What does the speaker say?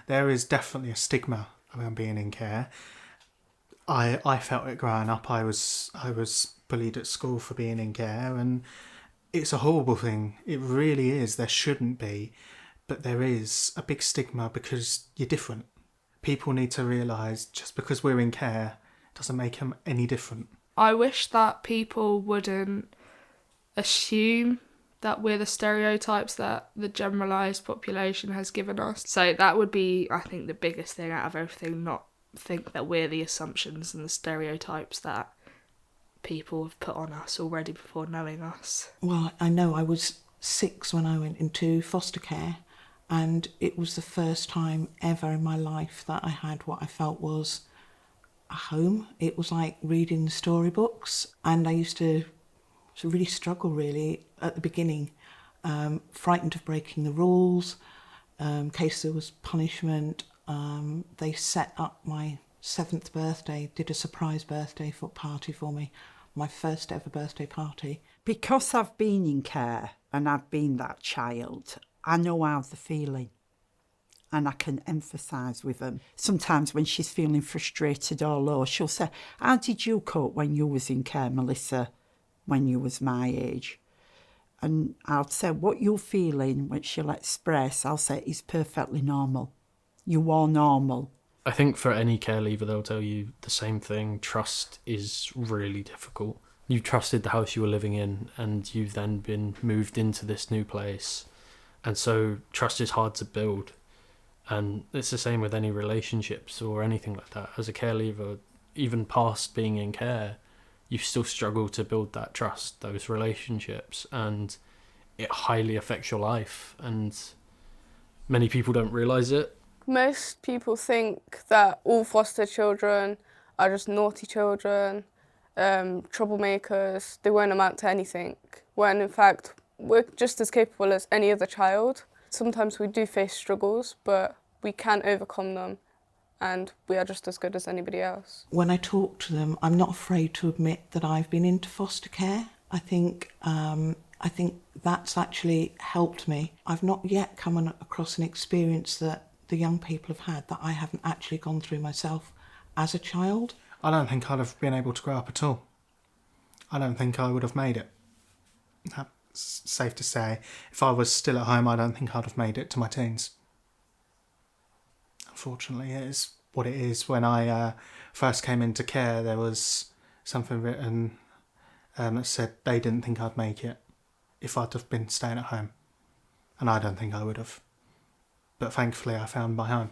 there is definitely a stigma around being in care. I felt it growing up. I was bullied at school for being in care, and it's a horrible thing. It really is. There shouldn't be, but there is a big stigma because you're different. People need to realise just because we're in care doesn't make them any different. I wish that people wouldn't assume that we're the stereotypes that the generalised population has given us. So that would be, I think, the biggest thing out of everything, not think that we're the assumptions and the stereotypes that people have put on us already before knowing us. Well, I know I was 6 when I went into foster care, and it was the first time ever in my life that I had what I felt was a home. It was like reading storybooks, and I used to really struggle really at the beginning, frightened of breaking the rules, in case there was punishment. They set up my 7th birthday, did a surprise birthday party for me, my first ever birthday party. Because I've been in care and I've been that child, I know how they're feeling and I can empathise with them. Sometimes when she's feeling frustrated or low, she'll say, how did you cope when you was in care, Melissa, when you was my age? And I'll say, what you're feeling, which she'll express, I'll say, is perfectly normal. You are normal. I think for any care leaver, they'll tell you the same thing. Trust is really difficult. You trusted the house you were living in, and you've then been moved into this new place. And so trust is hard to build. And it's the same with any relationships or anything like that. As a care leaver, even past being in care, you still struggle to build that trust, those relationships, and it highly affects your life. And many people don't realise it. Most people think that all foster children are just naughty children, troublemakers, they won't amount to anything, when in fact we're just as capable as any other child. Sometimes we do face struggles, but we can overcome them, and we are just as good as anybody else. When I talk to them, I'm not afraid to admit that I've been into foster care. I think that's actually helped me. I've not yet come across an experience that the young people have had that I haven't actually gone through myself as a child. I don't think I'd have been able to grow up at all. I don't think I would have made it. That's safe to say. If I was still at home, I don't think I'd have made it to my teens. Unfortunately, it is what it is. When I first came into care, there was something written that said they didn't think I'd make it if I'd have been staying at home. And I don't think I would have. But thankfully I found my home.